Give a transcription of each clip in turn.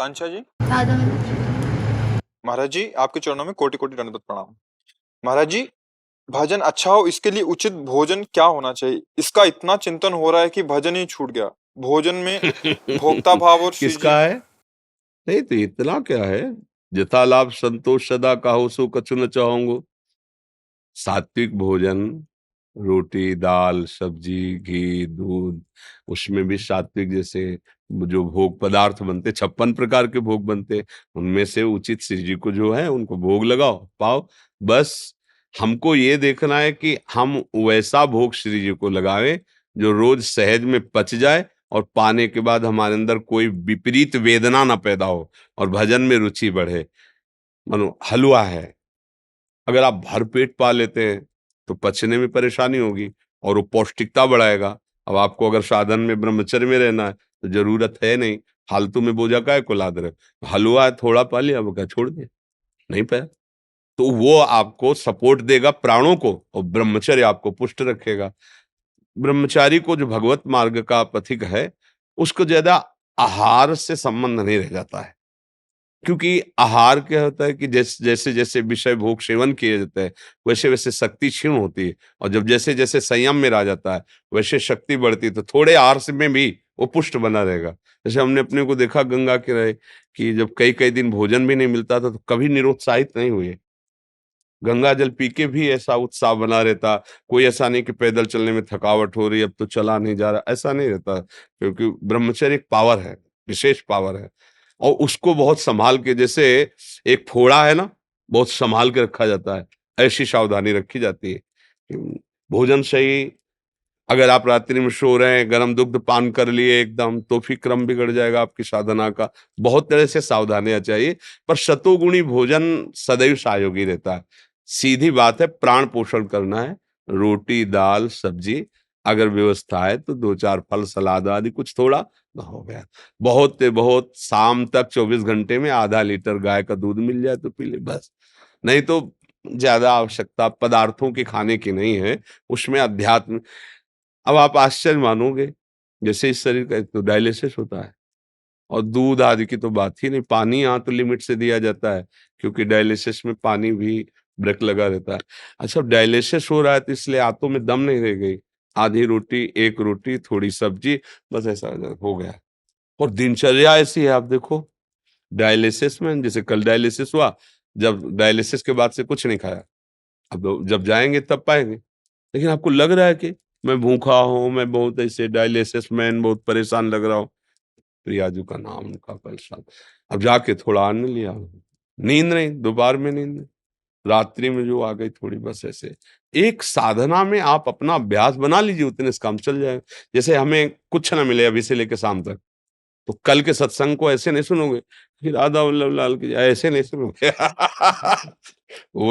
कांक्षा जी, सादा में पूछो। महाराज जी आपके चरणों में कोटि कोटि दंडवत प्रणाम। महाराज जी, भजन अच्छा हो इसके लिए उचित भोजन क्या होना चाहिए? इसका इतना चिंतन हो रहा है कि भजन ही छूट गया। भोजन में भोक्ता भाव और श्री जी। किसका है? नहीं तो इतना क्या है, जथा लाभ संतोष सदा काहू सो कछु न चाहूंगो। सात्विक भोजन, रोटी दाल सब्जी घी दूध, उसमें भी सात्विक, जैसे जो भोग पदार्थ बनते 56 प्रकार के भोग बनते, उनमें से उचित श्री जी को जो है उनको भोग लगाओ पाओ। बस हमको ये देखना है कि हम वैसा भोग श्री जी को लगावें जो रोज सहज में पच जाए और पाने के बाद हमारे अंदर कोई विपरीत वेदना ना पैदा हो और भजन में रुचि बढ़े। मानो हलवा है, अगर आप भर पेट पा लेते हैं तो पचने में परेशानी होगी और वो पौष्टिकता बढ़ाएगा। अब आपको अगर साधन में ब्रह्मचर्य में रहना है तो जरूरत है नहीं, फालतू में बोझा काहे को लाद रहे। हलवा है, थोड़ा पा लिया, अब क्या छोड़ दिया, नहीं पाया, तो वो आपको सपोर्ट देगा प्राणों को और ब्रह्मचर्य आपको पुष्ट रखेगा। ब्रह्मचारी को जो भगवत मार्ग का पथिक है उसको ज्यादा आहार से संबंध नहीं रह जाता है, क्योंकि आहार क्या होता है कि जैसे जैसे जैसे विषय भोग सेवन किए जाते हैं वैसे वैसे शक्ति क्षीण होती है, और जब जैसे जैसे संयम में रह जाता है वैसे शक्ति बढ़ती है, तो थोड़े आहार से में भी वो पुष्ट बना रहेगा। जैसे हमने अपने को देखा गंगा के रहे कि जब कई कई दिन भोजन भी नहीं मिलता था तो कभी निरुत्साहित नहीं हुए, गंगा जल पी के भी ऐसा उत्साह बना रहता। कोई ऐसा नहीं कि पैदल चलने में थकावट हो रही अब तो चला नहीं जा रहा, ऐसा नहीं रहता, क्योंकि ब्रह्मचर्य एक पावर है, विशेष पावर है, और उसको बहुत संभाल के, जैसे एक फोड़ा है ना, बहुत संभाल के रखा जाता है, ऐसी सावधानी रखी जाती है कि भोजन सही। अगर आप रात्रि में सो रहे हैं गर्म दुग्ध पान कर लिए एकदम, तो फिर क्रम बिगड़ जाएगा आपकी साधना का। बहुत तरह से सावधानियां चाहिए, पर शतोगुणी भोजन सदैव सहयोगी रहता है। सीधी बात है, प्राण पोषण करना है, रोटी दाल सब्जी, अगर व्यवस्था है तो दो चार फल सलाद आदि कुछ थोड़ा तो हो गया। बहुत बहुत शाम तक 24 घंटे में आधा लीटर गाय का दूध मिल जाए तो पी ले बस, नहीं तो ज्यादा आवश्यकता पदार्थों के खाने की नहीं है। उसमें अध्यात्म, अब आप आश्चर्य मानोगे, जैसे इस शरीर का एक तो डायलिसिस होता है और दूध आदि की तो बात ही नहीं, पानी यहाँ तो लिमिट से दिया जाता है क्योंकि डायलिसिस में पानी भी ब्रेक लगा रहता है। अच्छा, डायलिसिस हो रहा है तो इसलिए आंतों में दम नहीं रह गई, आधी रोटी एक रोटी थोड़ी सब्जी, बस ऐसा हो गया। और दिनचर्या ऐसी है, आप देखो डायलिसिस में, जैसे कल डायलिसिस हुआ, जब डायलिसिस के बाद से कुछ नहीं खाया, अब जब जाएंगे तब पाएंगे, लेकिन आपको लग रहा है कि मैं भूखा हूं, मैं बहुत ऐसे डायलिसिस मैन बहुत परेशान लग रहा हूं। प्रियाजू का नाम उनका परेशान, अब जाके थोड़ा अन्न लिया, नींद नहीं, दोपहर में नींद नहीं, रात्रि में जो आ गई थोड़ी, बस ऐसे। एक साधना में आप अपना अभ्यास बना लीजिए, उतने से काम चल जाएगा। जैसे हमें कुछ ना मिले अभी से लेकर शाम तक, तो कल के सत्संग को ऐसे नहीं सुनोगे कि राधा वल्लभ लाल की जय, ऐसे नहीं सुनोगे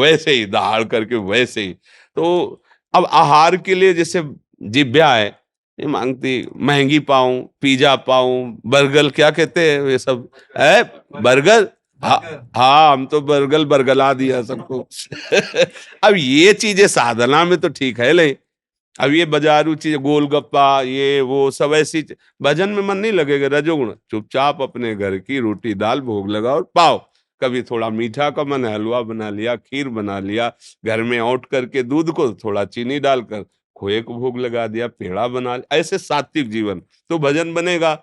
वैसे ही दहाड़ करके वैसे ही। तो अब आहार के लिए जैसे जिभ्या है, ये मांगती महंगी पाऊं, पिज्जा पाऊं, बर्गर, क्या कहते हैं ये सब है, बर्गर। हाँ हाँ, हम तो बर्गर बरगला दिया सबको अब ये चीजें साधना में तो ठीक है, नहीं अब ये बाजारू चीज गोलगप्पा ये वो सब ऐसी भजन में मन नहीं लगेगा। रजोगुण, चुपचाप अपने घर की रोटी दाल भोग लगाओ और पाओ। कभी थोड़ा मीठा का मन, हलवा बना लिया, खीर बना लिया, घर में औट करके दूध को थोड़ा चीनी डालकर खोए को भोग लगा दिया, पेड़ा बना लिया, ऐसे सात्विक जीवन तो भजन बनेगा।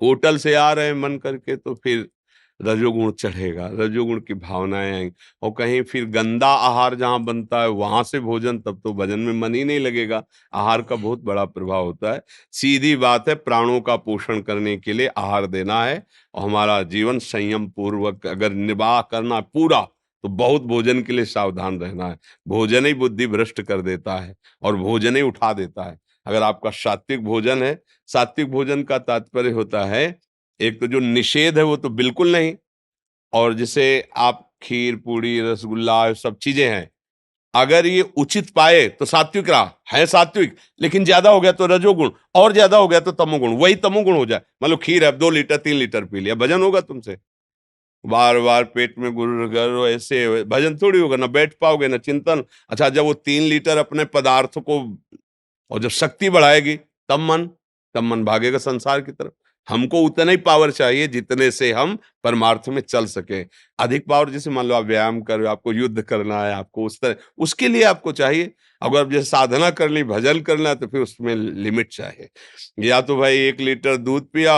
होटल से आ रहे हैं मन करके तो फिर रजोगुण चढ़ेगा, रजोगुण की भावनाएं आएंगी, और कहीं फिर गंदा आहार जहां बनता है वहां से भोजन, तब तो भजन में मन ही नहीं लगेगा। आहार का बहुत बड़ा प्रभाव होता है। सीधी बात है, प्राणों का पोषण करने के लिए आहार देना है, और हमारा जीवन संयम पूर्वक अगर निर्वाह करना पूरा, तो बहुत भोजन के लिए सावधान रहना है। भोजन ही बुद्धि भ्रष्ट कर देता है और भोजन ही उठा देता है। अगर आपका सात्विक भोजन है, सात्विक भोजन का तात्पर्य होता है, एक तो जो निषेध है वो तो बिल्कुल नहीं, और जैसे आप खीर पूड़ी रसगुल्ला ये सब चीजें हैं, अगर ये उचित पाए तो सात्विक रहा है, सात्विक, लेकिन ज्यादा हो गया तो रजोगुण, और ज्यादा हो गया तो तमोगुण, वही तमोगुण हो जाए। मान लो खीर है, 2 लीटर 3 लीटर पी लिया, भजन होगा तुमसे? बार बार पेट में गुरु ऐसे भजन थोड़ी होगा, ना बैठ पाओगे ना चिंतन। अच्छा, जब वो 3 लीटर अपने पदार्थ को, और जब शक्ति बढ़ाएगी तब मन, तब मन भागेगा संसार की तरफ। हमको उतना ही पावर चाहिए जितने से हम परमार्थ में चल सके। अधिक पावर, जैसे मान लो आप व्यायाम कर रहे हो, आपको युद्ध करना है, आपको उस तरह, उसके लिए आपको चाहिए। अगर आप जैसे साधना कर ली, भजन करना है, तो फिर उसमें लिमिट चाहिए। या तो भाई 1 लीटर दूध पिया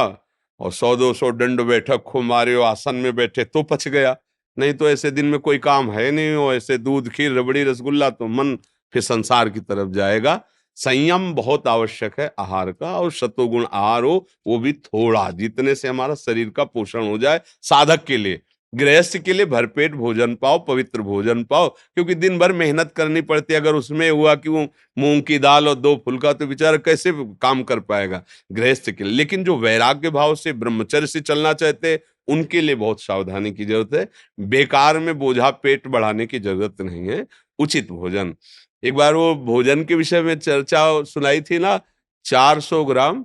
और 100-200 दंड बैठक खूब मारे हो, आसन में बैठे तो पच गया। नहीं तो ऐसे दिन में कोई काम है नहीं हो, ऐसे दूध खीर रबड़ी रसगुल्ला, तो मन फिर संसार की तरफ जाएगा। संयम बहुत आवश्यक है आहार का, और सतोगुण आहार हो, वो भी थोड़ा, जितने से हमारा शरीर का पोषण हो जाए। साधक के लिए, गृहस्थ के लिए भरपेट भोजन पाओ, पवित्र भोजन पाओ, क्योंकि दिन भर मेहनत करनी पड़ती है। अगर उसमें हुआ कि वो मूंग की दाल और 2 फुल्का, तो बेचारा कैसे काम कर पाएगा गृहस्थ के लिए। लेकिन जो वैराग्य भाव से ब्रह्मचर्य से चलना चाहते हैं, उनके लिए बहुत सावधानी की जरूरत है। बेकार में बोझा पेट बढ़ाने की जरूरत नहीं है। उचित भोजन, एक बार वो भोजन के विषय में चर्चा सुनाई थी ना, 400 ग्राम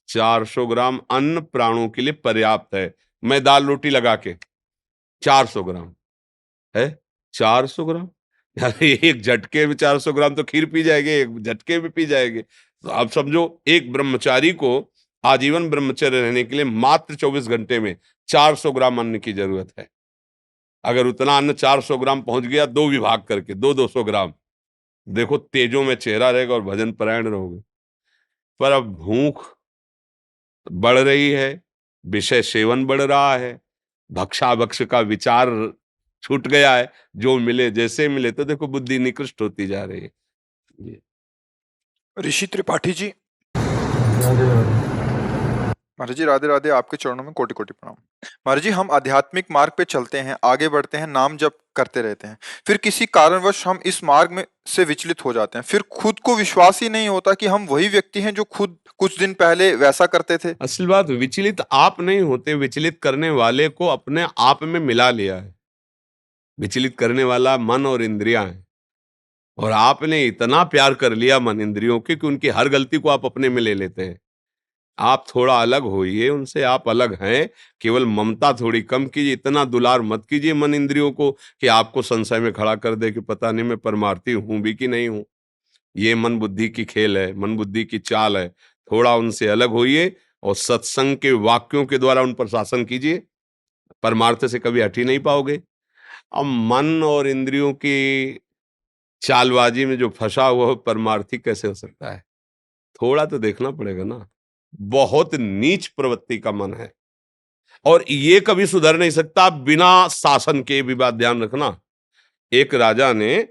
400 ग्राम अन्न प्राणों के लिए पर्याप्त है। मैं दाल रोटी लगा के 400 ग्राम है, 400 ग्राम यार, एक झटके में 400 ग्राम तो खीर पी जाएंगे, एक झटके में पी जाएंगे। तो आप समझो, एक ब्रह्मचारी को आजीवन ब्रह्मचर्य रहने के लिए मात्र 24 घंटे में 400 ग्राम अन्न की जरूरत है। अगर उतना अन्न 400 ग्राम पहुंच गया, 2 विभाग करके 200 ग्राम, देखो तेजों में चेहरा रहेगा और भजन परायण रहोगे। पर अब भूख बढ़ रही है, विषय सेवन बढ़ रहा है, भक्षाभक्ष का विचार छूट गया है, जो मिले जैसे मिले, तो देखो बुद्धि निकृष्ट होती जा रही है। ये ऋषि त्रिपाठी जी, राधे राधे। महाराज जी राधे राधे, आपके चरणों में कोटि कोटि प्रणाम। महाराज जी, हम आध्यात्मिक मार्ग पे चलते हैं, आगे बढ़ते हैं, नाम जप करते रहते हैं, फिर किसी कारणवश हम इस मार्ग में से विचलित हो जाते हैं। फिर खुद को विश्वास ही नहीं होता कि हम वही व्यक्ति हैं जो खुद कुछ दिन पहले वैसा करते थे। असल बात, विचलित आप नहीं होते, विचलित करने वाले को अपने आप में मिला लिया है। विचलित करने वाला मन और इंद्रियां हैं, और आपने इतना प्यार कर लिया मन इंद्रियों के कि उनकी हर गलती को आप अपने में ले लेते हैं। आप थोड़ा अलग होइए उनसे, आप अलग हैं। केवल ममता थोड़ी कम कीजिए, इतना दुलार मत कीजिए मन इंद्रियों को कि आपको संशय में खड़ा कर दे कि पता नहीं मैं परमार्थी हूं भी कि नहीं हूं। ये मन बुद्धि की खेल है, मन बुद्धि की चाल है। थोड़ा उनसे अलग होइए और सत्संग के वाक्यों के द्वारा उन पर शासन कीजिए। परमार्थ से कभी हट ही नहीं पाओगे। अब मन और इंद्रियों की चालबाजी में जो फंसा हुआ हो, परमार्थी कैसे हो सकता है? थोड़ा तो देखना पड़ेगा ना। बहुत नीच प्रवृत्ति का मन है, और ये कभी सुधर नहीं सकता बिना शासन के। भी बात ध्यान रखना। एक राजा ने,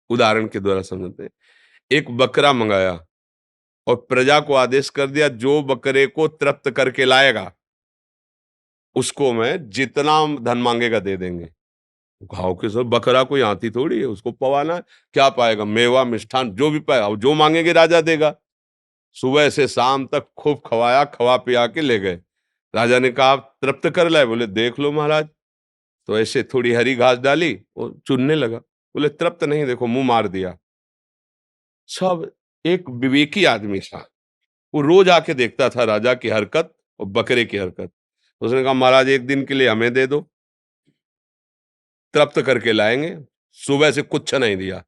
उदाहरण के द्वारा समझते, एक बकरा मंगाया और प्रजा को आदेश कर दिया, जो बकरे को तृप्त करके लाएगा उसको मैं जितना धन मांगेगा दे देंगे। घाव के सर, बकरा कोई हाथी थोड़ी है, उसको पवाना है। क्या पाएगा? मेवा मिष्ठान जो भी पाएगा, जो मांगेंगे राजा देगा। सुबह से शाम तक खूब खवाया, खवा पिया के ले गए। राजा ने कहा, आप तृप्त कर लाए? बोले, देख लो महाराज। तो ऐसे थोड़ी हरी घास डाली, वो चुनने लगा। बोले, तृप्त नहीं, देखो मुंह मार दिया। सब, एक विवेकी आदमी था, वो रोज आके देखता था राजा की हरकत और बकरे की हरकत। उसने कहा, महाराज एक दिन के लिए हमें दे दो, तृप्त करके लाएंगे। सुबह से कुछ नहीं दिया,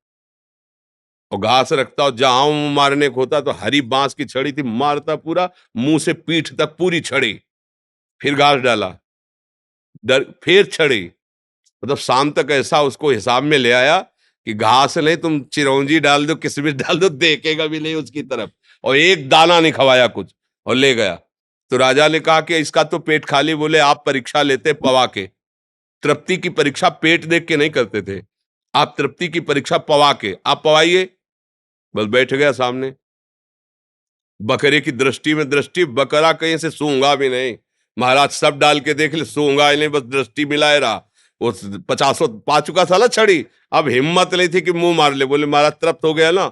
और घास रखता, और जहां मुंह मारने को होता तो हरी बांस की छड़ी थी, मारता पूरा मुंह से पीठ तक पूरी छड़ी। फिर घास डाला, डर, फिर छड़ी। मतलब शाम तक ऐसा उसको हिसाब में ले आया कि घास नहीं, तुम चिरौंजी डाल दो, किसमिस डाल दो, देखेगा भी नहीं उसकी तरफ। और एक दाना नहीं खवाया कुछ, और ले गया। तो राजा ने कहा कि इसका तो पेट खाली। बोले, आप परीक्षा लेते पवा के। तृप्ति की परीक्षा पेट देख के नहीं करते थे, आप तृप्ति की परीक्षा पवा के। आप पवाइए। बस बैठ गया सामने, बकरे की दृष्टि में दृष्टि, बकरा कहीं से सूंघा भी नहीं। महाराज सब डाल के देख ले, सूंघा ही नहीं, बस दृष्टि मिलाए रहा। वो 50 पा चुका था ना छड़ी, अब हिम्मत नहीं थी कि मुंह मार ले। बोले, महाराज तृप्त हो गया ना?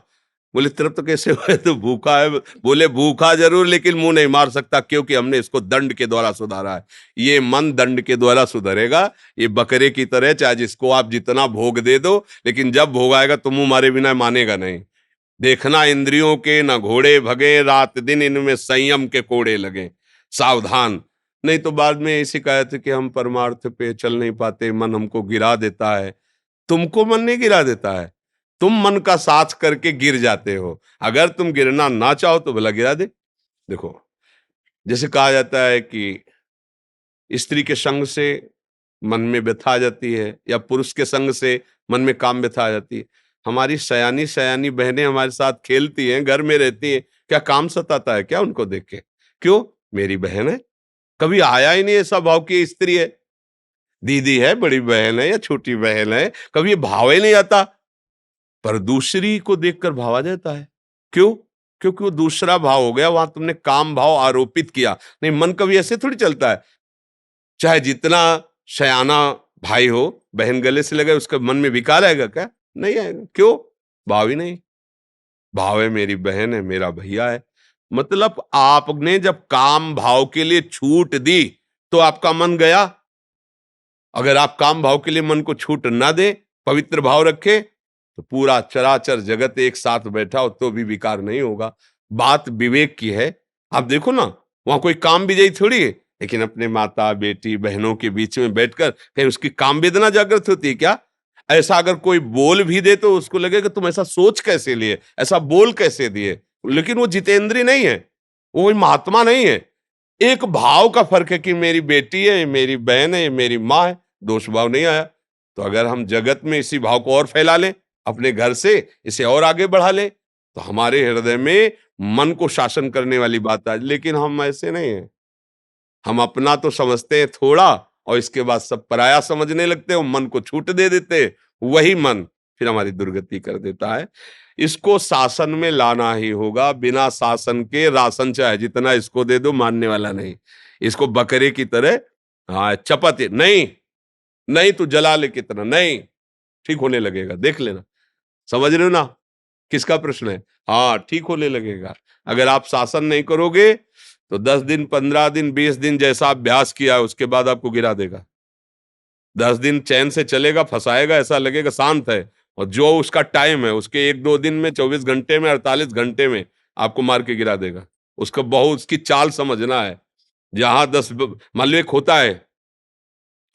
बोले, तृप्त कैसे हुए? तो भूखा है। बोले, भूखा जरूर, लेकिन मुंह नहीं मार सकता, क्योंकि हमने इसको दंड के द्वारा सुधारा है। ये मन दंड के द्वारा सुधरेगा। ये बकरे की तरह, चाहे जिसको आप जितना भोग दे दो, लेकिन जब भोग आएगा तो मुंह मारे बिना मानेगा नहीं। देखना इंद्रियों के न घोड़े भगे, रात दिन इनमें संयम के कोड़े लगे। सावधान, नहीं तो बाद में ये शिकायत कि हम परमार्थ पे चल नहीं पाते, मन हमको गिरा देता है। तुमको मन नहीं गिरा देता है, तुम मन का साथ करके गिर जाते हो। अगर तुम गिरना ना चाहो तो भला गिरा दे। देखो, जैसे कहा जाता है कि स्त्री के संग से मन में व्यथा आ जाती है या पुरुष के संग से मन में काम व्यथा आ जाती है। हमारी सयानी सयानी बहनें हमारे साथ खेलती हैं, घर में रहती हैं, क्या काम सताता है क्या उनको देख के? क्यों? मेरी बहन है, कभी आया ही नहीं ऐसा भाव कि स्त्री है, दीदी है, बड़ी बहन है या छोटी बहन है, कभी ये भाव ही नहीं आता। पर दूसरी को देखकर भाव आ जाता है। क्यों? क्योंकि वो दूसरा भाव हो गया, वहां तुमने काम भाव आरोपित किया। नहीं, मन कभी ऐसे थोड़ी चलता है। चाहे जितना सयाना भाई हो, बहन गले से लगे उसके मन में विकार आएगा क्या? नहीं आएगा। क्यों? भाव ही नहीं। भाव है मेरी बहन है, मेरा भैया है। मतलब आपने जब काम भाव के लिए छूट दी तो आपका मन गया। अगर आप काम भाव के लिए मन को छूट ना दे, पवित्र भाव रखे, तो पूरा चराचर जगत एक साथ बैठा हो तो भी विकार नहीं होगा। बात विवेक की है। आप देखो ना, वहां कोई काम विजयी थोड़ी है, लेकिन अपने माता बेटी बहनों के बीच में बैठकर कहीं उसकी काम वेदना जागृत होती है क्या? ऐसा अगर कोई बोल भी दे तो उसको लगेगा तुम ऐसा सोच कैसे लिए, ऐसा बोल कैसे दिए। लेकिन वो जितेंद्री नहीं है, वो कोई महात्मा नहीं है। एक भाव का फर्क है कि मेरी बेटी है, मेरी बहन है, मेरी माँ है, दोष भाव नहीं आया। तो अगर हम जगत में इसी भाव को और फैला लें, अपने घर से इसे और आगे बढ़ा लें, तो हमारे हृदय में मन को शासन करने वाली बात आ। लेकिन हम ऐसे नहीं हैं। हम अपना तो समझते हैं थोड़ा, और इसके बाद सब पराया समझने लगते हैं और मन को छूट दे देते हैं। वही मन फिर हमारी दुर्गति कर देता है। इसको शासन में लाना ही होगा। बिना शासन के राशन चाहे जितना इसको दे दो, मानने वाला नहीं। इसको बकरे की तरह हाँ चपत नहीं, नहीं तू जला ले कितना, नहीं ठीक होने लगेगा, देख लेना। समझ रहे हो ना किसका प्रश्न है? हाँ, ठीक होने लगेगा। अगर आप शासन नहीं करोगे तो 10 दिन 15 दिन 20 दिन जैसा अभ्यास किया है उसके बाद आपको गिरा देगा। 10 दिन चैन से चलेगा, फंसाएगा, ऐसा लगेगा शांत है, और जो उसका टाइम है उसके 1-2 दिन में, 24 घंटे में, 48 घंटे में आपको मार के गिरा देगा। उसका बहुत उसकी चाल समझना है। जहां 10 मान लो एक होता है,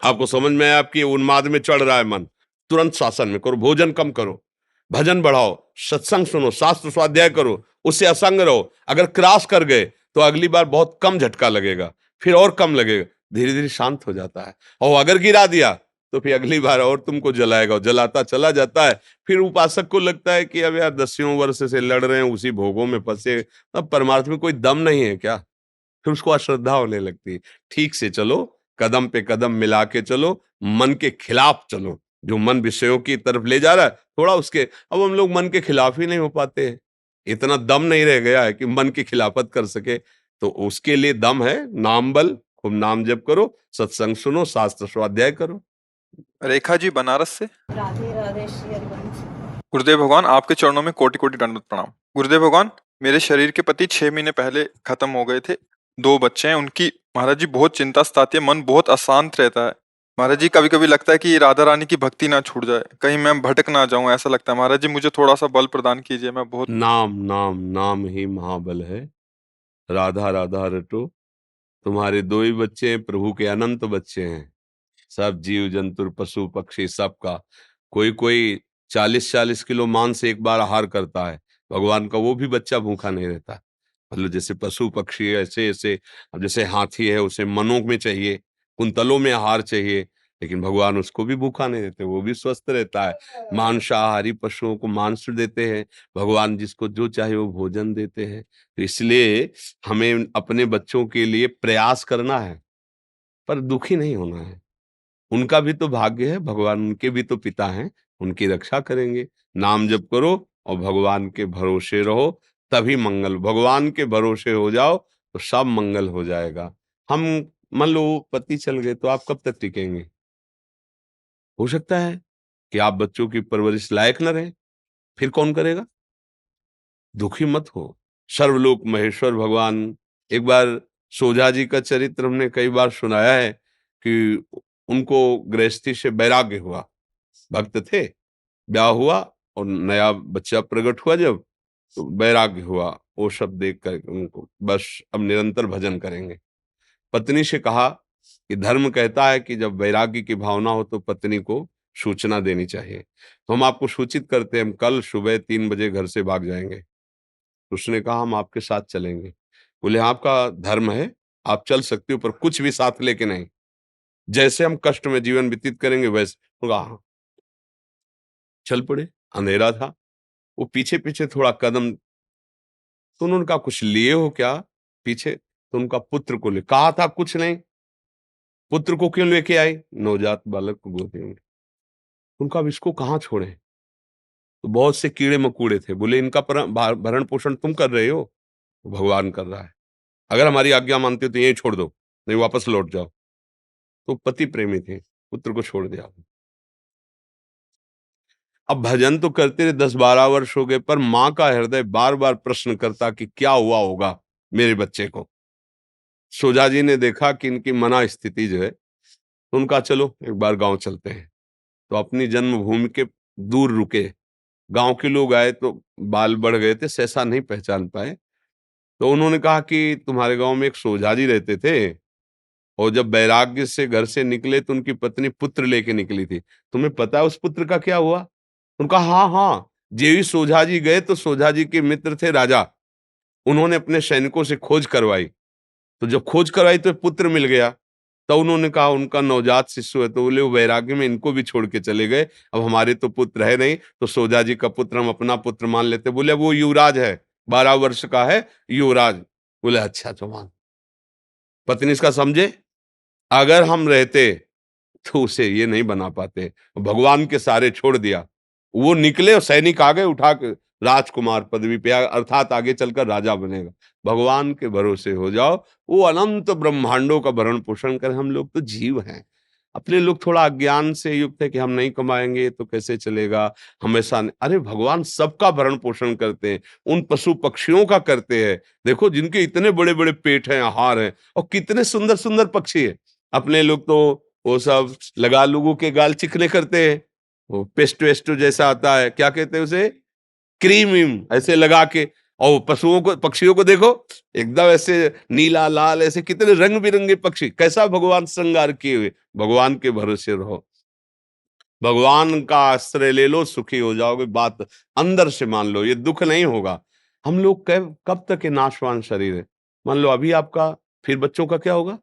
आपको समझ में आया आपकी उन्माद में चढ़ रहा है मन, तुरंत शासन में करो, भोजन कम करो, भजन बढ़ाओ, सत्संग सुनो, शास्त्र स्वाध्याय करो, उससे असंग रहो। अगर क्रॉस कर गए तो अगली बार बहुत कम झटका लगेगा, फिर और कम लगेगा, धीरे धीरे शांत हो जाता है। और अगर गिरा दिया तो फिर अगली बार और तुमको जलाएगा, और जलाता चला जाता है। फिर उपासक को लगता है कि अब यार 10 वर्ष से लड़ रहे हैं, उसी भोगों में फंसे, अब परमार्थ में कोई दम नहीं है क्या? फिर उसको अश्रद्धा होने लगती है। ठीक से चलो, कदम पे कदम मिला के चलो, मन के खिलाफ चलो। जो मन विषयों की तरफ ले जा रहा है, थोड़ा उसके, अब हम लोग मन के खिलाफ ही नहीं हो पाते हैं। इतना दम नहीं रह गया है कि मन की खिलाफत कर सके। तो उसके लिए दम है नाम बल, खूब नाम जप करो, सत्संग सुनो, शास्त्र स्वाध्याय करो। रेखा जी बनारस से। राधे राधे श्री हरिवंश। गुरुदेव भगवान, आपके चरणों में कोटि कोटि दंडवत प्रणाम। गुरुदेव भगवान, मेरे शरीर के पति 6 महीने पहले खत्म हो गए थे। 2 बच्चे हैं उनकी। महाराज जी बहुत चिंता सताती है, मन बहुत अशांत रहता है। महाराज जी कभी कभी लगता है कि राधा रानी की भक्ति ना छूट जाए, कहीं मैं भटक ना जाऊं, ऐसा लगता है। महाराज जी मुझे थोड़ा सा बल प्रदान कीजिए, मैं बहुत। नाम नाम नाम ही महाबल है। राधा राधा रटो। तुम्हारे 2 ही बच्चे हैं, प्रभु के अनंत बच्चे हैं। सब जीव जंतु पशु पक्षी सबका। कोई कोई 40-40 किलो मांस एक बार आहार करता है, भगवान का वो भी बच्चा भूखा नहीं रहता। मतलब जैसे पशु पक्षी है, ऐसे ऐसे। अब जैसे हाथी है, उसे मनों में चाहिए, कुंतलों में आहार चाहिए, लेकिन भगवान उसको भी भूखा नहीं देते, वो भी स्वस्थ रहता है। मांसाहारी पशुओं को मांस देते हैं, भगवान जिसको जो चाहे वो भोजन देते हैं। तो इसलिए हमें अपने बच्चों के लिए प्रयास करना है, पर दुखी नहीं होना है। उनका भी तो भाग्य है, भगवान उनके भी तो पिता हैं, उनकी रक्षा करेंगे। नाम जप करो और भगवान के भरोसे रहो, तभी मंगल। भगवान के भरोसे हो जाओ तो सब मंगल हो जाएगा। हम मान लो पति चल गए तो आप कब तक टिकेंगे? हो सकता है कि आप बच्चों की परवरिश लायक न रहे, फिर कौन करेगा? दुखी मत हो। सर्वलोक महेश्वर भगवान, एक बार सोझा जी का चरित्र हमने कई बार सुनाया है कि उनको गृहस्थी से वैराग्य हुआ। भक्त थे, ब्याह हुआ और नया बच्चा प्रकट हुआ जब, तो वैराग्य हुआ। वो सब देख कर उनको बस अब निरंतर भजन करेंगे। पत्नी से कहा कि धर्म कहता है कि जब वैराग्य की भावना हो तो पत्नी को सूचना देनी चाहिए। तो हम आपको सूचित करते हैं, हम कल सुबह 3 बजे घर से भाग जाएंगे। उसने कहा हम आपके साथ चलेंगे। बोले आपका धर्म है, आप चल सकते हो पर कुछ भी साथ लेके नहीं। जैसे हम कष्ट में जीवन व्यतीत करेंगे वैसे होगा। हाँ, चल पड़े। अंधेरा था। वो पीछे पीछे थोड़ा कदम, तो उन्होंने कहा कुछ लिए हो क्या पीछे? तो उनका पुत्र को ले, कहा था कुछ नहीं, पुत्र को क्यों लेके आई? नवजात बालक को गोदी में। उनका अब इसको कहाँ छोड़े? तो बहुत से कीड़े मकोड़े थे, बोले इनका भरण पोषण तुम कर रहे हो, भगवान कर रहा है। अगर हमारी आज्ञा मानते हो तो यही छोड़ दो, नहीं वापस लौट जाओ। तो पति प्रेमी थे, पुत्र को छोड़ दिया। अब भजन तो करते रहे, 10-12 वर्ष हो गए, पर माँ का हृदय बार बार प्रश्न करता कि क्या हुआ होगा मेरे बच्चे को। सोजा जी ने देखा कि इनकी मना स्थिति जो है, तो उनका चलो एक बार गांव चलते हैं। तो अपनी जन्मभूमि के दूर रुके। गांव के लोग आए तो बाल बढ़ गए थे, सहसा नहीं पहचान पाए। तो उन्होंने कहा कि तुम्हारे गांव में एक सोझा जी रहते थे, और जब वैराग्य से घर से निकले तो उनकी पत्नी पुत्र लेके निकली थी। तुम्हें पता है उस पुत्र का क्या हुआ? उनका हाँ हाँ, जेवी सोझा जी गए तो सोझा जी के मित्र थे राजा, उन्होंने अपने सैनिकों से खोज करवाई। तो जब खोज करवाई तो पुत्र मिल गया। तो उन्होंने कहा उनका नवजात शिशु है, तो बोले वो वैराग्य में इनको भी छोड़ के चले गए, अब हमारे तो पुत्र है नहीं, तो सोजा जी का पुत्र हम अपना पुत्र मान लेते। बोले वो युवराज है, 12 वर्ष का है युवराज। बोले अच्छा तो मान। पत्नी इसका समझे, अगर हम रहते तो उसे ये नहीं बना पाते। भगवान के सारे छोड़ दिया, वो निकले और सैनिक आ गए उठा के, राजकुमार पदवी पे अर्थात आगे चलकर राजा बनेगा। भगवान के भरोसे हो जाओ, वो अनंत ब्रह्मांडों का भरण पोषण करे। हम लोग तो जीव हैं, अपने लोग थोड़ा अज्ञान से युक्त है कि हम नहीं कमाएंगे तो कैसे चलेगा, हमेशा अरे भगवान सबका भरण पोषण करते हैं, उन पशु पक्षियों का करते हैं। देखो जिनके इतने बड़े बड़े पेट हैं, आहार हैं, और कितने सुंदर सुंदर पक्षी है। अपने लोग तो वो सब लगा लोगों के गाल चिकने करते हैं, वो पेस्ट वेस्ट जैसा आता है, क्या कहते हैं उसे, क्रीम वीम ऐसे लगा के। और पशुओं को, पक्षियों को देखो एकदम ऐसे नीला लाल, ऐसे कितने रंग बिरंगे पक्षी, कैसा भगवान श्रृंगार किए हुए। भगवान के भरोसे रहो, भगवान का आश्रय ले लो, सुखी हो जाओगे। बात अंदर से मान लो, ये दुख नहीं होगा। हम लोग कब तक ये नाशवान शरीर है। मान लो अभी आपका, फिर बच्चों का क्या होगा?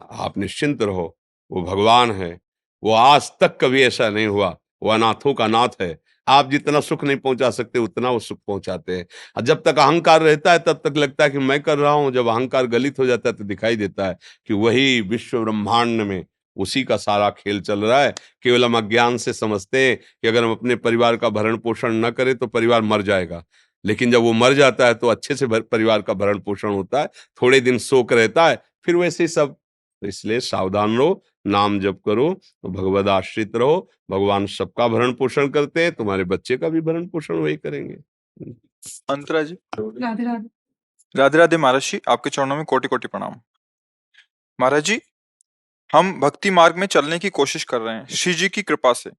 आप निश्चिंत रहो, वो भगवान है, वो आज तक कभी ऐसा नहीं हुआ, वो अनाथों का नाथ है। आप जितना सुख नहीं पहुंचा सकते उतना वो सुख पहुंचाते हैं। और जब तक अहंकार रहता है तब तक लगता है कि मैं कर रहा हूं, जब अहंकार गलित हो जाता है तो दिखाई देता है कि वही विश्व ब्रह्मांड में उसी का सारा खेल चल रहा है। केवल हम अज्ञान से समझते हैं कि अगर हम अपने परिवार का भरण पोषण न करें तो परिवार मर जाएगा, लेकिन जब वो मर जाता है तो अच्छे से परिवार का भरण पोषण होता है, थोड़े दिन शोक रहता है, फिर वैसे ही सब। तो इसलिए सावधान रहो, नाम जप करो, भगवद आश्रित रहो, भगवान सबका भरण पोषण करते हैं, तुम्हारे बच्चे का भी भरण पोषण वही करेंगे। अंतरा जी, राधे राधे। राधे राधे महाराज जी, आपके चरणों में कोटि कोटि प्रणाम। महाराज जी, हम भक्ति मार्ग में चलने की कोशिश कर रहे हैं श्री जी की कृपा से।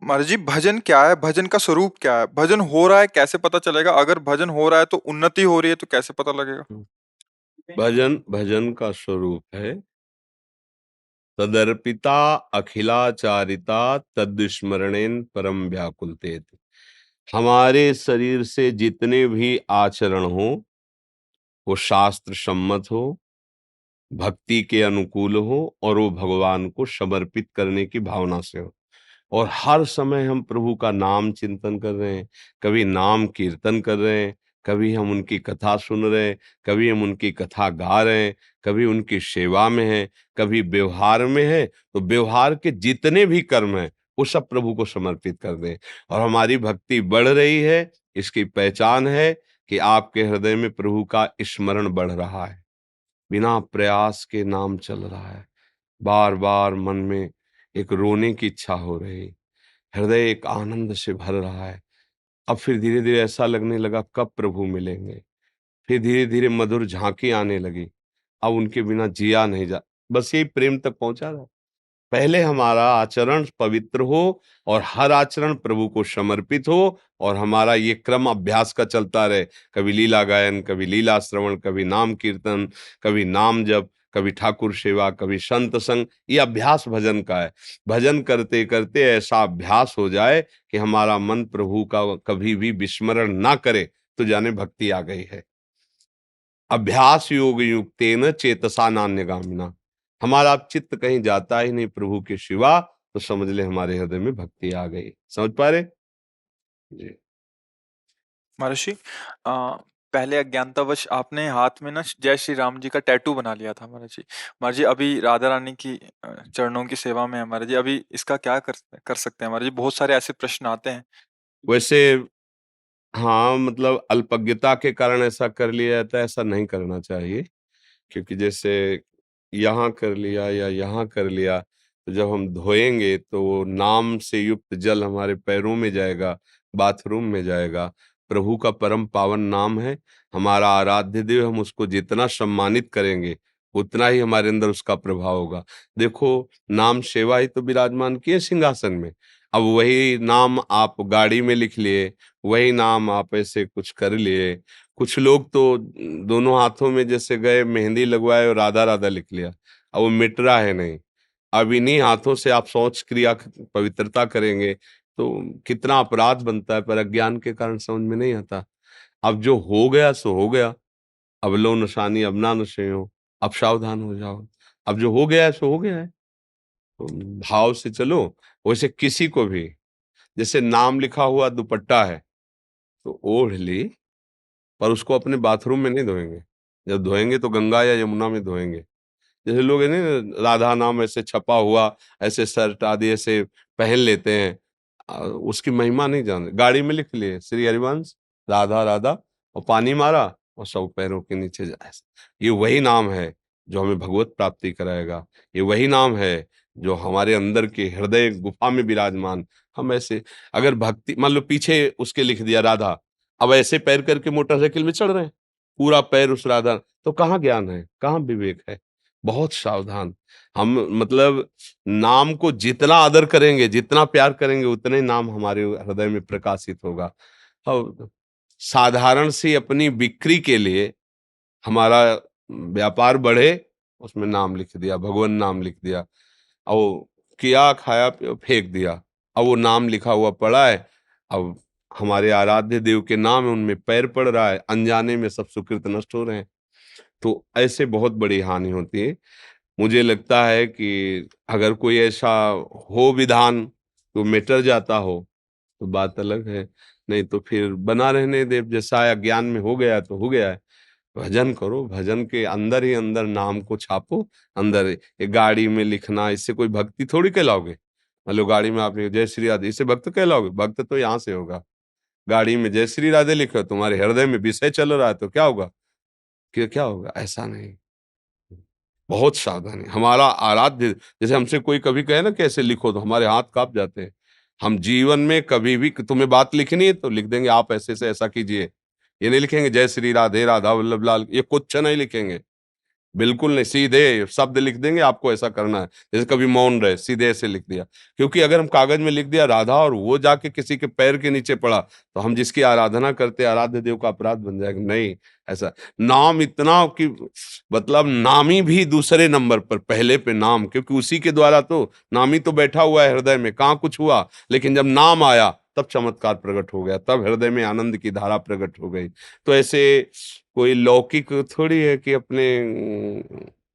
महाराज जी, भजन क्या है, भजन का स्वरूप क्या है, भजन हो रहा है कैसे पता चलेगा, अगर भजन हो रहा है तो उन्नति हो रही है तो कैसे पता लगेगा? भजन भजन का स्वरूप है तदर्पिता अखिलाचारिता तद्स्मरणेन परम व्याकुलते। हमारे शरीर से जितने भी आचरण हो वो शास्त्र सम्मत हो, भक्ति के अनुकूल हो, और वो भगवान को समर्पित करने की भावना से हो। और हर समय हम प्रभु का नाम चिंतन कर रहे हैं, कभी नाम कीर्तन कर रहे हैं, कभी हम उनकी कथा सुन रहे हैं, कभी हम उनकी कथा गा रहे हैं, कभी उनकी सेवा में हैं, कभी व्यवहार में है, तो व्यवहार के जितने भी कर्म हैं वो सब प्रभु को समर्पित कर दें। और हमारी भक्ति बढ़ रही है, इसकी पहचान है कि आपके हृदय में प्रभु का स्मरण बढ़ रहा है, बिना प्रयास के नाम चल रहा है, बार बार मन में एक रोने की इच्छा हो रही, हृदय एक आनंद से भर रहा है। अब फिर धीरे धीरे ऐसा लगने लगा कब प्रभु मिलेंगे, फिर धीरे धीरे मधुर झांकी आने लगी, अब उनके बिना जिया नहीं जा, बस यही प्रेम तक पहुंचा था। पहले हमारा आचरण पवित्र हो और हर आचरण प्रभु को समर्पित हो, और हमारा ये क्रम अभ्यास का चलता रहे, कभी लीला गायन, कभी लीला श्रवण, कभी नाम कीर्तन, कभी नाम जप, कभी ठाकुर सेवा, कभी संत संग। ये अभ्यास भजन का है। भजन करते करते ऐसा अभ्यास हो जाए कि हमारा मन प्रभु का कभी भी विस्मरण ना करे, तो जाने भक्ति आ गई है। अभ्यास योग युक्तेन चेतसा नान्यगामिना। हमारा चित्त कहीं जाता ही नहीं प्रभु के सिवा, तो समझ ले हमारे हृदय में भक्ति आ गई। समझ पा रहे जी? महर्षि, पहले अज्ञानतावश आपने हाथ में ना जय श्री राम जी का टैटू बना लिया था महाराज जी। महाराज जी अभी राधा रानी की चरणों की सेवा में है महाराज जी, अभी इसका क्या कर सकते हैं महाराज जी? बहुत सारे ऐसे प्रश्न आते हैं। वैसे हाँ, मतलब अल्पज्ञता के कारण ऐसा कर लिया जाता है, ऐसा नहीं करना चाहिए। क्योंकि जैसे यहाँ कर लिया या यहाँ कर लिया, तो जब हम धोएंगे तो वो नाम से युक्त जल हमारे पैरों में जाएगा, बाथरूम में जाएगा। प्रभु का परम पावन नाम है, हमारा आराध्य देव। हम उसको जितना सम्मानित करेंगे, उतना ही हमारे अंदर उसका प्रभाव होगा। देखो, नाम सेवा ही तो विराजमान किए सिंहासन में। अब वही नाम आप गाड़ी में लिख लिए, वही नाम आप ऐसे कुछ कर लिए। कुछ लोग तो दोनों हाथों में जैसे गए, मेहंदी लगवाए और राधा राधा लिख लिया, अब वो मिट रहा है नहीं। अब इन्हीं हाथों से आप शौच क्रिया पवित्रता करेंगे तो कितना अपराध बनता है, पर अज्ञान के कारण समझ में नहीं आता। अब जो हो गया सो हो गया, अब लो नशानी अब ना नशे हो, अब सावधान हो जाओ। अब जो हो गया है सो हो गया है, तो भाव से चलो। वैसे किसी को भी, जैसे नाम लिखा हुआ दुपट्टा है तो ओढ़ ली, पर उसको अपने बाथरूम में नहीं धोएंगे। जब धोएंगे तो गंगा या यमुना में धोएंगे। जैसे लोग है ना, राधा नाम ऐसे छपा हुआ, ऐसे शर्ट आदि ऐसे पहन लेते हैं, उसकी महिमा नहीं जानते। गाड़ी में लिख लिए श्री हरिवंश राधा राधा, और पानी मारा और सब पैरों के नीचे जाए। ये वही नाम है जो हमें भगवत प्राप्ति कराएगा। ये वही नाम है जो हमारे अंदर के हृदय गुफा में विराजमान। हम ऐसे अगर भक्ति, मान लो पीछे उसके लिख दिया राधा, अब ऐसे पैर करके मोटरसाइकिल में चढ़ रहे हैं, पूरा पैर उस राधा, तो कहाँ ज्ञान है, कहाँ विवेक है? बहुत सावधान। हम मतलब नाम को जितना आदर करेंगे, जितना प्यार करेंगे, उतने ही नाम हमारे हृदय में प्रकाशित होगा। और साधारण सी अपनी बिक्री के लिए हमारा व्यापार बढ़े, उसमें नाम लिख दिया, भगवान नाम लिख दिया, और किया खाया फेंक दिया। अब वो नाम लिखा हुआ पड़ा है, अब हमारे आराध्य देव के नाम है, उनमें पैर पड़ रहा है, अनजाने में सब सुकृत नष्ट हो रहे हैं। तो ऐसे बहुत बड़ी हानि होती है। मुझे लगता है कि अगर कोई ऐसा हो विधान तो मिट जाता हो तो बात अलग है, नहीं तो फिर बना रहने दे। जैसा अज्ञान में हो गया तो हो गया है। भजन करो, भजन के अंदर ही अंदर नाम को छापो। अंदर ये गाड़ी में लिखना, इससे कोई भक्ति थोड़ी कहलाओगे। मान लो गाड़ी में आपने जय श्री राधे, इससे भक्त कहलाओगे? भक्त तो यहाँ से होगा। गाड़ी में जय श्री राधे लिखो, तुम्हारे हृदय में विषय चल रहा है तो क्या होगा? क्या होगा? ऐसा नहीं। बहुत सावधानी। हमारा आराध्य, जैसे हमसे कोई कभी कहे ना कैसे लिखो, तो हमारे हाथ कांप जाते हैं। हम जीवन में कभी भी तुम्हें बात लिखनी है तो लिख देंगे आप ऐसे से ऐसा कीजिए। ये नहीं लिखेंगे जय श्री राधे राधा वल्लभ लाल, ये कुछ नहीं लिखेंगे। बिल्कुल नहीं, सीधे शब्द लिख देंगे आपको ऐसा करना है। जैसे कभी मौन रहे, सीधे ऐसे लिख दिया। क्योंकि अगर हम कागज में लिख दिया राधा और वो जाके किसी के पैर के नीचे पड़ा, तो हम जिसकी आराधना करते आराध्य देव का अपराध बन जाएगा। नहीं, ऐसा नाम इतना कि मतलब नामी भी दूसरे नंबर पर, पहले पे नाम, क्योंकि उसी के द्वारा तो नामी तो बैठा हुआ है हृदय में, कहाँ कुछ हुआ, लेकिन जब नाम आया तब चमत्कार प्रकट हो गया, तब हृदय में आनंद की धारा प्रकट हो गई। तो ऐसे कोई लौकिक थोड़ी है कि अपने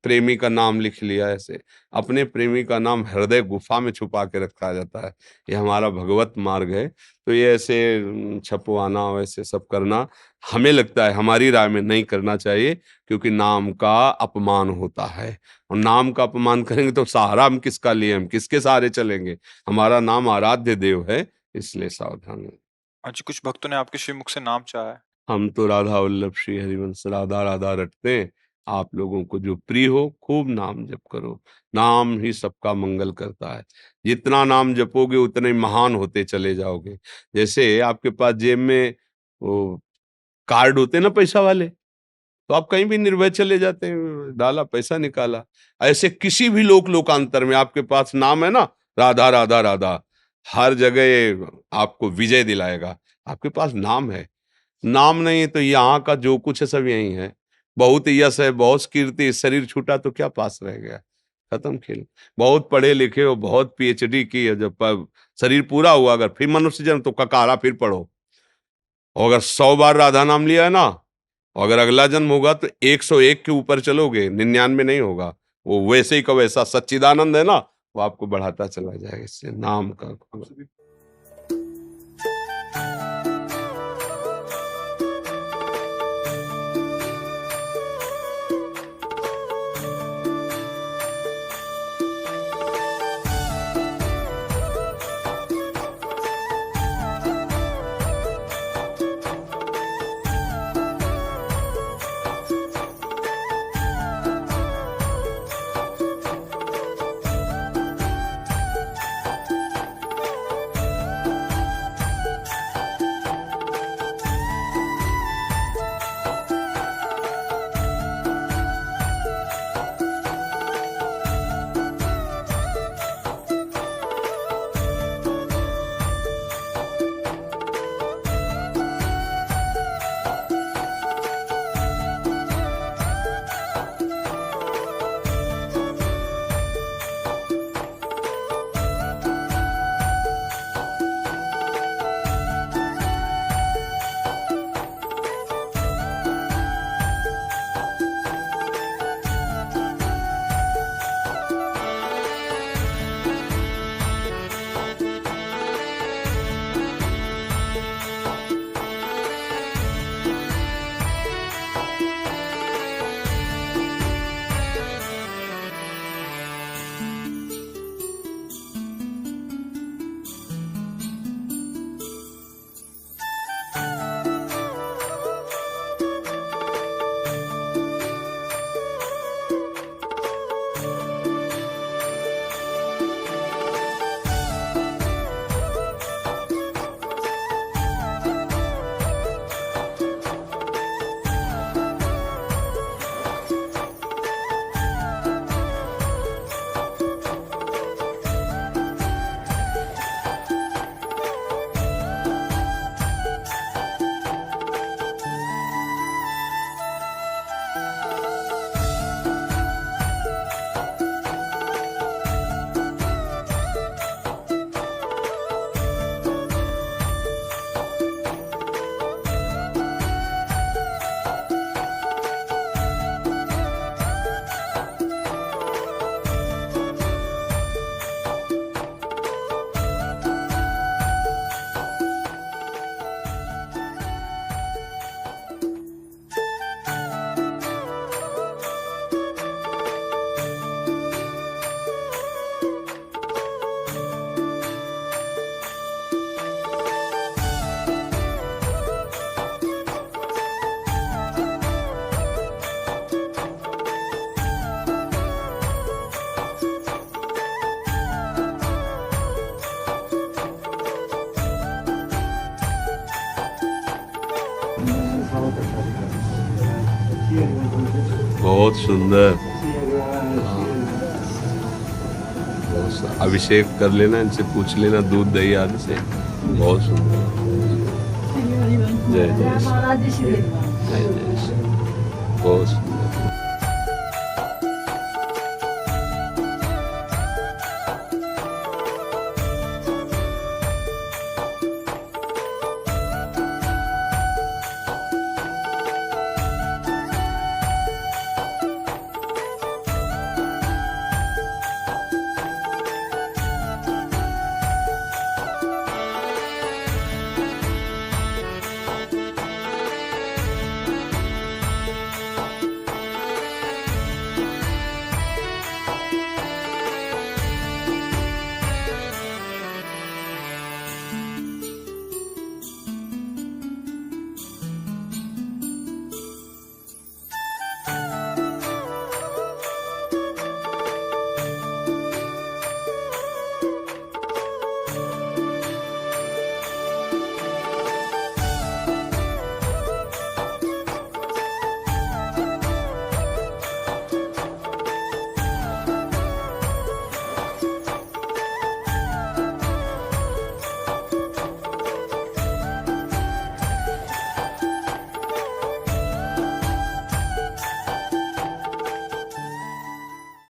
प्रेमी का नाम लिख लिया ऐसे। अपने प्रेमी का नाम हृदय गुफा में छुपा के रखा जाता है। ये हमारा भगवत मार्ग है। तो ये ऐसे छपवाना वैसे सब करना, हमें लगता है, हमारी राय में नहीं करना चाहिए, क्योंकि नाम का अपमान होता है। और नाम का अपमान करेंगे तो सहारा हम किसका लिए, हम किसके सहारे चलेंगे? हमारा नाम आराध्य देव है, इसलिए सावधान है। आज कुछ भक्तों ने आपके श्रीमुख से नाम चाहा है। हम तो राधा वल्लभ श्री हरिवंश राधा राधा रटते हैं। आप लोगों को जो प्रिय हो, खूब नाम जप करो। नाम ही सबका मंगल करता है। जितना नाम जपोगे उतने ही महान होते चले जाओगे। जैसे आपके पास जेब में वो कार्ड होते हैं ना पैसा वाले, तो आप कहीं भी निर्भय चले जाते हैं, डाला पैसा निकाला। ऐसे किसी भी लोकांतर में आपके पास नाम है ना, राधा राधा राधा, हर जगह ये आपको विजय दिलाएगा। आपके पास नाम है। नाम नहीं है तो यहाँ का जो कुछ है सब यही है। बहुत यश है, बहुत कीर्ति, शरीर छूटा तो क्या पास रह गया? खत्म खेल। बहुत पढ़े लिखे हो, बहुत पीएचडी की है, जब शरीर पूरा हुआ, अगर फिर मनुष्य जन्म तो ककारा फिर पढ़ो। और अगर 100 बार राधा नाम लिया है ना, और अगर अगला जन्म होगा तो 101 के ऊपर चलोगे, 99 नहीं होगा। वो वैसे ही का वैसा सच्चिदानंद है ना, वो आपको बढ़ाता चला जाएगा इससे नाम का। बहुत सुंदर। अभिषेक कर लेना, इनसे पूछ लेना दूध दही आदि से। बहुत सुंदर। जय जय जय जय। बहुत सुंदर।